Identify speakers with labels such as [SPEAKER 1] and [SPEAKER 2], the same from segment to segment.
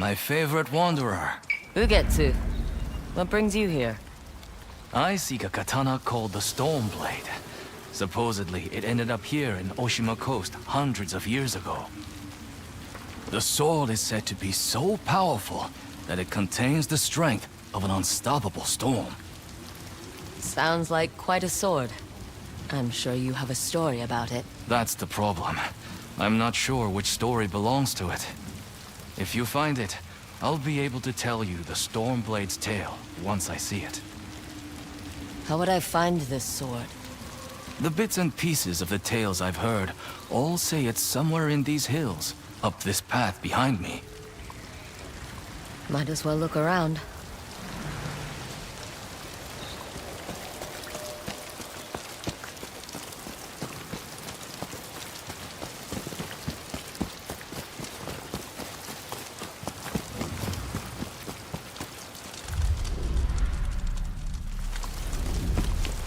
[SPEAKER 1] my favorite wanderer.
[SPEAKER 2] Ugetsu, what brings you here?
[SPEAKER 1] I seek a katana called the Stormblade. Supposedly, it ended up here in Oshima Coast hundreds of years ago. The sword is said to be so powerful that it contains the strength of an unstoppable storm.
[SPEAKER 2] Sounds like quite a sword. I'm sure you have a story about it.
[SPEAKER 1] That's the problem. I'm not sure which story belongs to it. If you find it, I'll be able to tell you the Stormblade's tale once I see it.
[SPEAKER 2] How would I find this sword?
[SPEAKER 1] The bits and pieces of the tales I've heard all say it's somewhere in these hills, up this path behind me.
[SPEAKER 2] Might as well look around.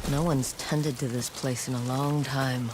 [SPEAKER 2] No one's tended to this place in a long time.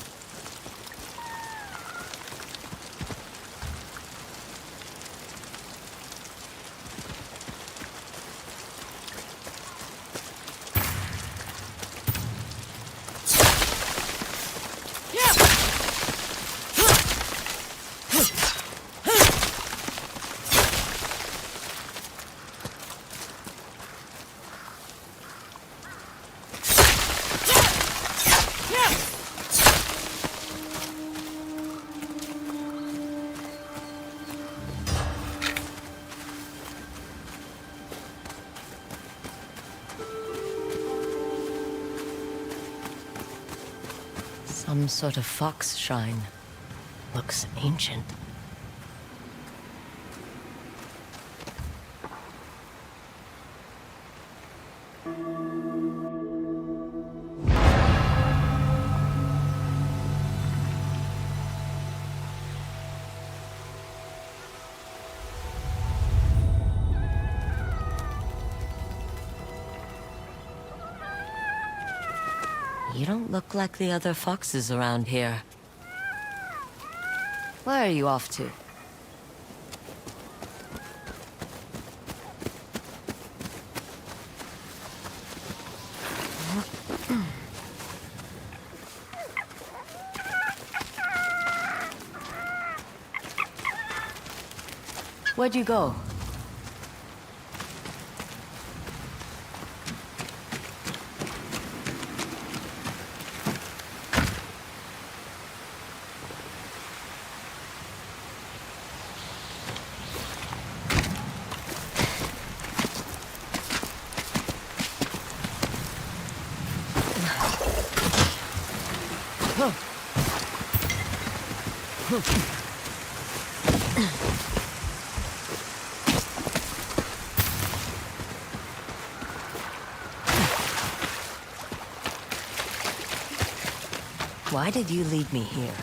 [SPEAKER 2] Some sort of fox shrine. Looks ancient. You don't look like the other foxes around here. Where are you off to? Where'd you go? Why did you lead me here?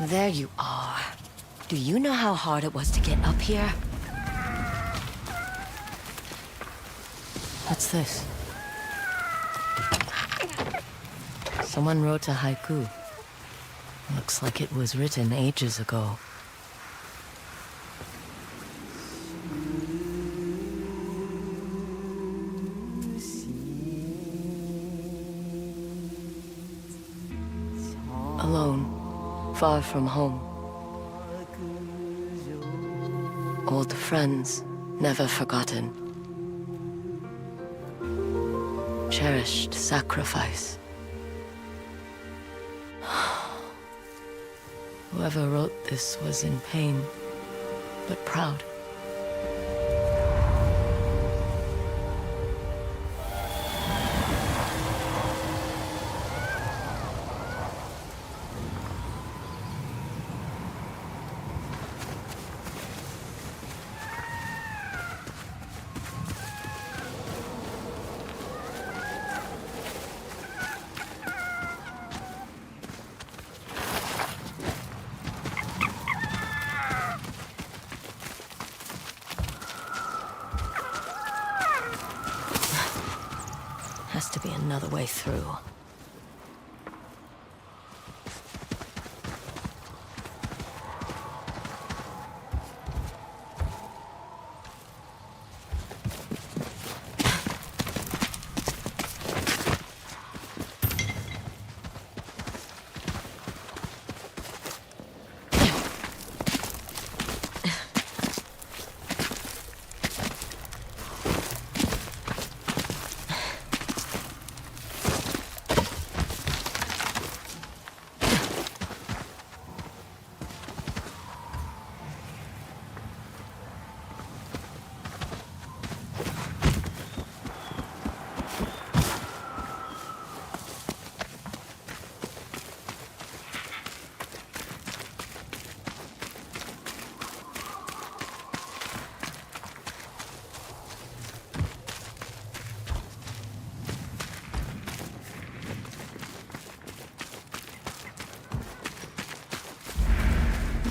[SPEAKER 2] There you are. Do you know how hard it was to get up here? What's this? Someone wrote a haiku. Looks like it was written ages ago. Alone, far from home. Old friends, never forgotten. Cherished sacrifice. Whoever wrote this was in pain, but proud. Has to be another way through.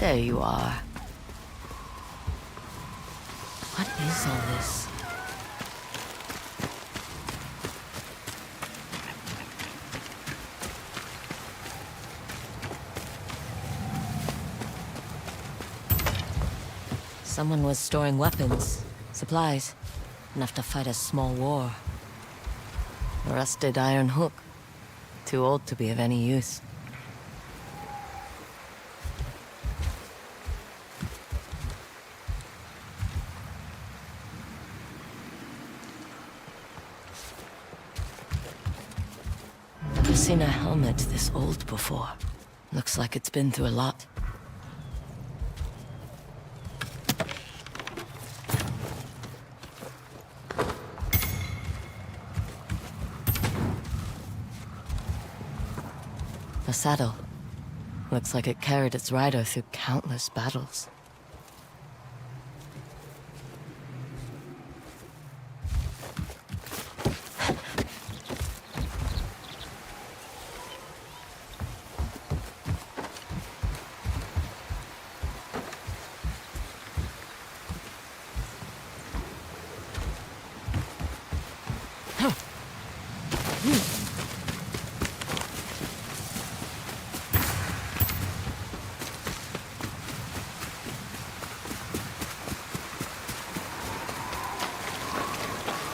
[SPEAKER 2] There you are. What is all this? Someone was storing weapons, supplies, enough to fight a small war. A rusted iron hook, too old to be of any use. Never seen a helmet this old before. Looks like it's been through a lot. A saddle. Looks like it carried its rider through countless battles.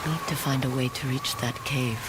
[SPEAKER 2] Need to find a way to reach that cave.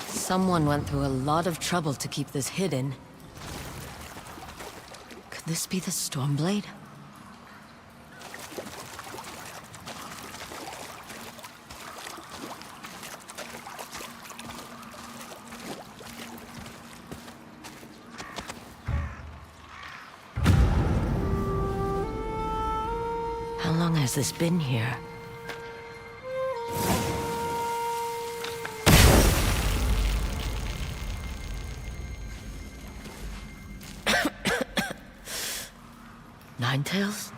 [SPEAKER 2] Someone went through a lot of trouble to keep this hidden. Could this be the Stormblade? How long has this been here? Ninetales?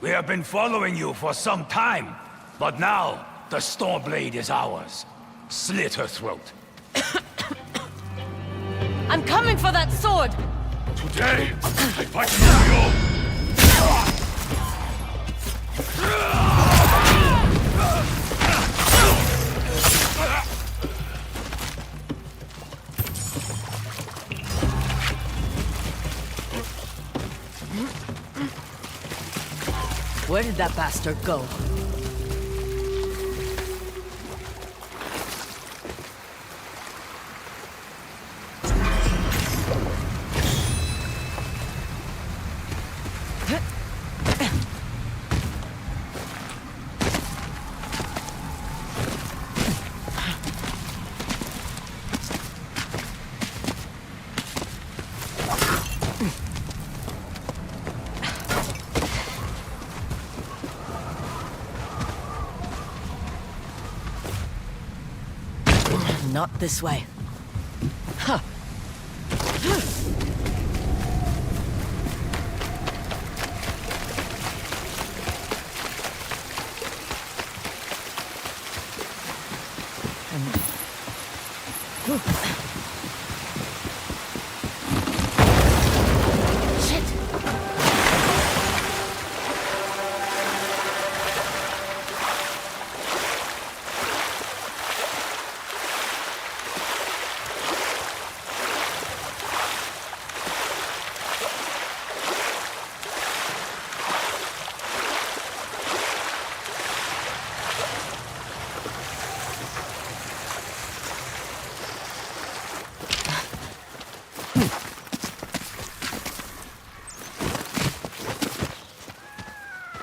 [SPEAKER 3] We have been following you for some time, but now the Stormblade is ours. Slit her throat.
[SPEAKER 2] I'm coming for that sword!
[SPEAKER 3] Today, I fight you.
[SPEAKER 2] Where did that bastard go? Not this way. Huh.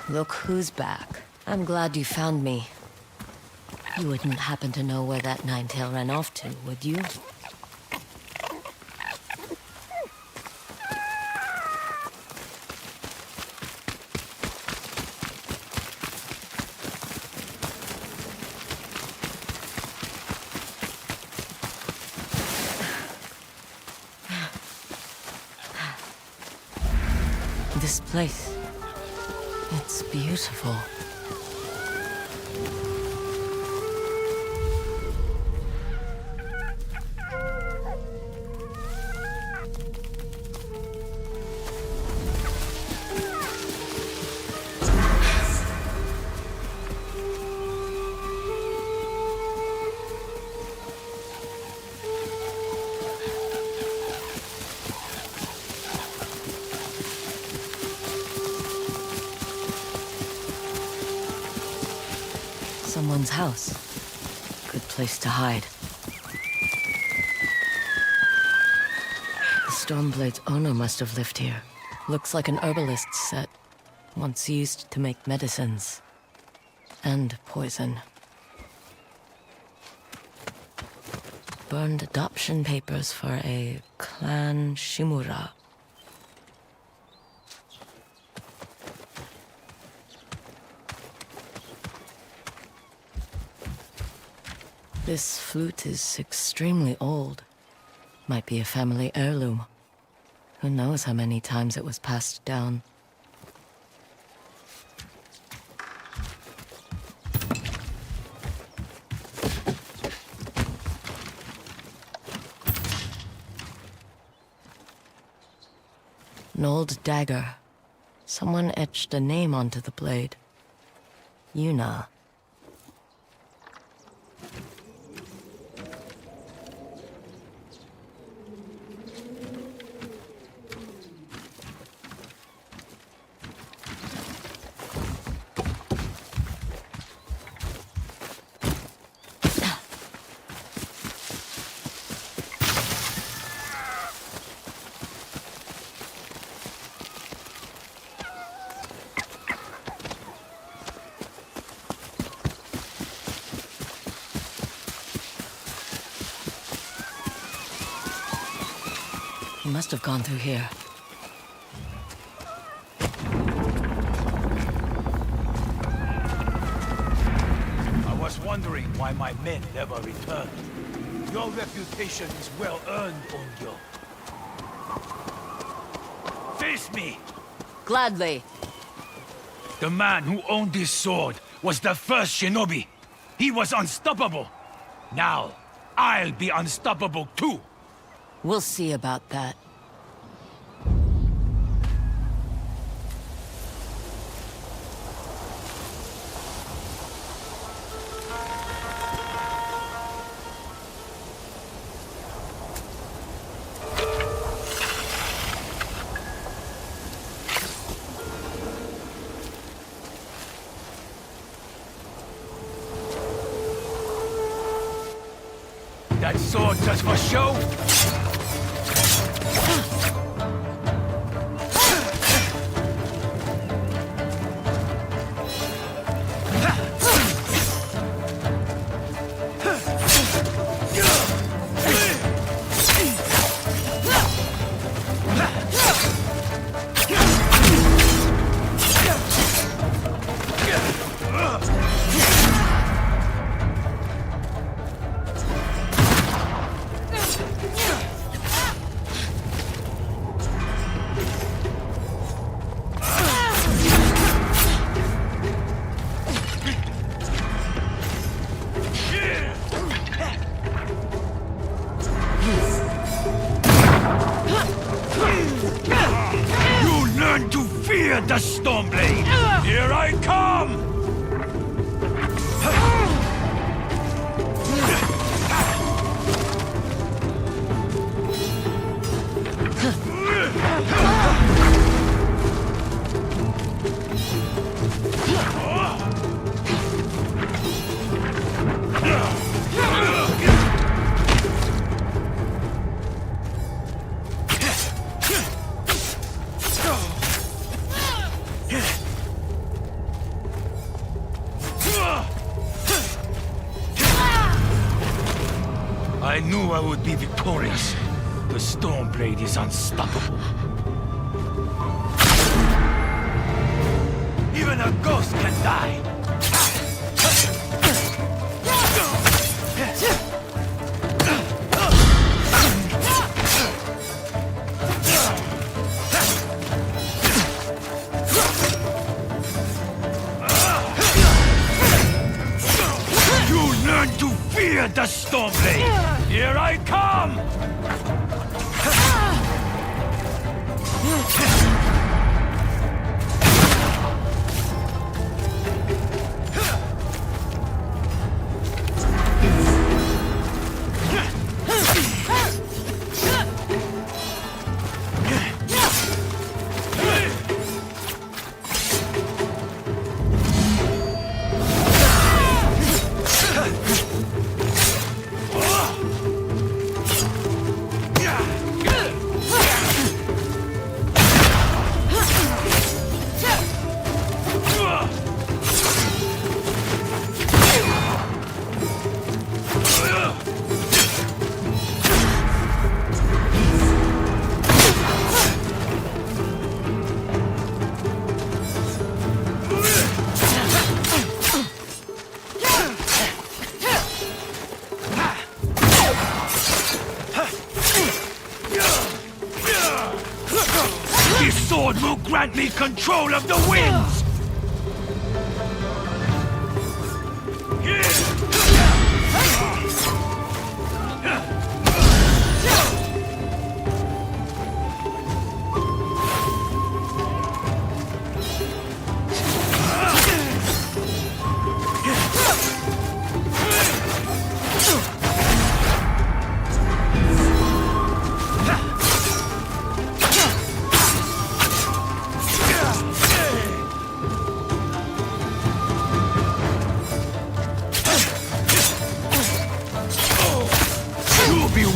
[SPEAKER 2] Look who's back. I'm glad you found me. You wouldn't happen to know where that Ninetail ran off to, would you? This place, it's beautiful. Someone's house. Good place to hide. The Stormblade's owner must have lived here. Looks like an herbalist's set, once used to make medicines. And poison. Burned adoption papers for a clan Shimura. This flute is extremely old. Might be a family heirloom. Who knows how many times it was passed down. An old dagger. Someone etched a name onto the blade. Yuna. must have gone through here.
[SPEAKER 3] I was wondering why my men never returned. Your reputation is well earned, Ongyo. Face me!
[SPEAKER 2] Gladly.
[SPEAKER 3] The man who owned this sword was the first Shinobi. He was unstoppable. Now, I'll be unstoppable too.
[SPEAKER 2] We'll see about that.
[SPEAKER 3] That sword just for show? The Stormblade! Here I come! I knew I would be victorious. The Stormblade is unstoppable. Even a ghost can die. You learn to fear the Stormblade! Here I come! This sword will grant me control of the winds!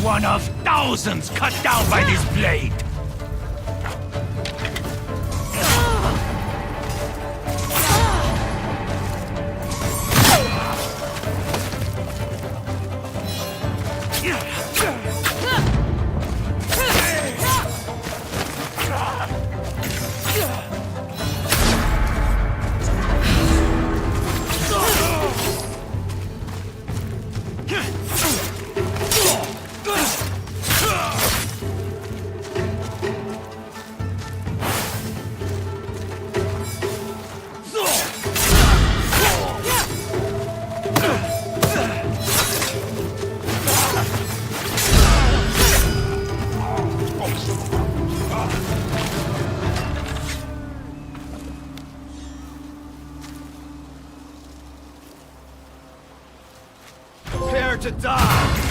[SPEAKER 3] One of thousands cut down by this blade! prepare to die!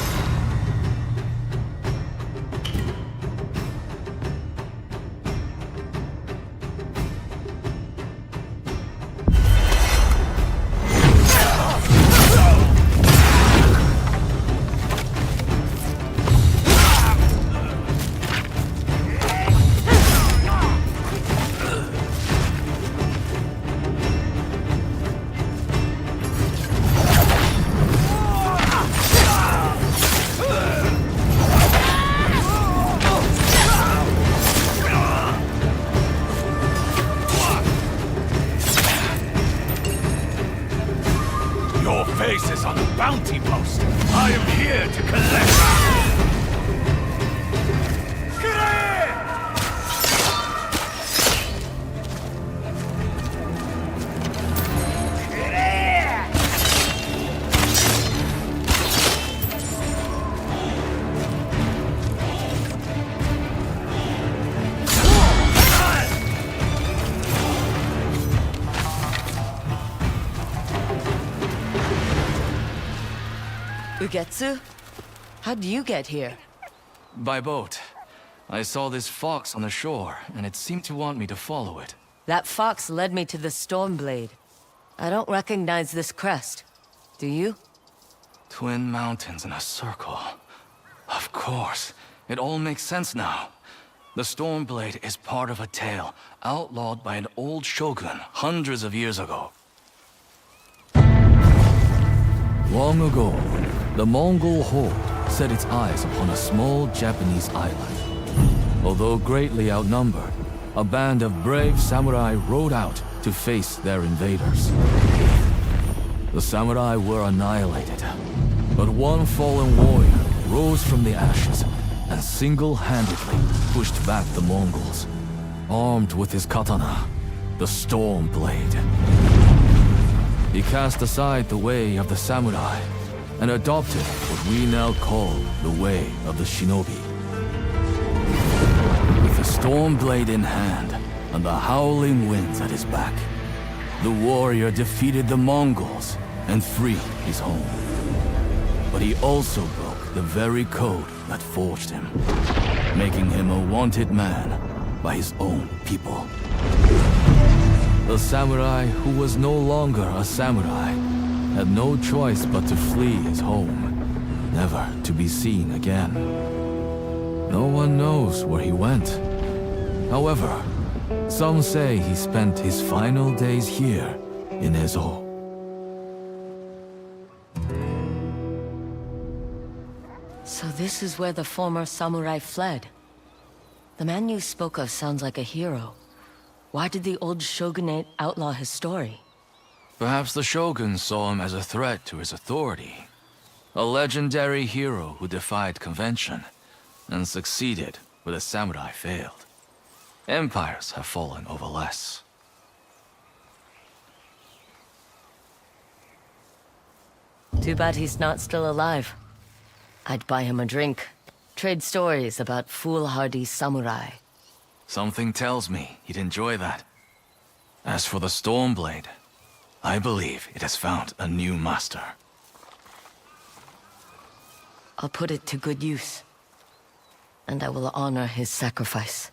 [SPEAKER 3] Your face is on the bounty post. I am here to collect.
[SPEAKER 2] Ugetsu? How'd you get here?
[SPEAKER 1] By boat. I saw this fox on the shore, and it seemed to want me to follow it.
[SPEAKER 2] That fox led me to the Stormblade. I don't recognize this crest. Do you?
[SPEAKER 1] Twin mountains in a circle. Of course. It all makes sense now. The Stormblade is part of a tale outlawed by an old shogun hundreds of years ago. Long ago, the Mongol horde set its eyes upon a small Japanese island. Although greatly outnumbered, a band of brave samurai rode out to face their invaders. The samurai were annihilated, but one fallen warrior rose from the ashes and single-handedly pushed back the Mongols, armed with his katana, the Stormblade. He cast aside the way of the samurai and adopted what we now call the way of the Shinobi. With the Stormblade in hand and the howling winds at his back, the warrior defeated the Mongols and freed his home. But he also broke the very code that forged him, making him a wanted man by his own people. The samurai who was no longer a samurai had no choice but to flee his home, never to be seen again. No one knows where he went. However, some say he spent his final days here in Ezo.
[SPEAKER 2] So this is where the former samurai fled. The man you spoke of sounds like a hero. Why did the old shogunate outlaw his story?
[SPEAKER 1] Perhaps the shogun saw him as a threat to his authority. A legendary hero who defied convention and succeeded where the samurai failed. Empires have fallen over less.
[SPEAKER 2] Too bad he's not still alive. I'd buy him a drink, trade stories about foolhardy samurai.
[SPEAKER 1] Something tells me he'd enjoy that. As for the Stormblade, I believe it has found a new master.
[SPEAKER 2] I'll put it to good use. And I will honor his sacrifice.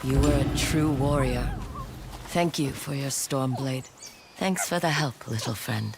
[SPEAKER 2] You were a true warrior. Thank you for your Stormblade. Thanks for the help, little friend.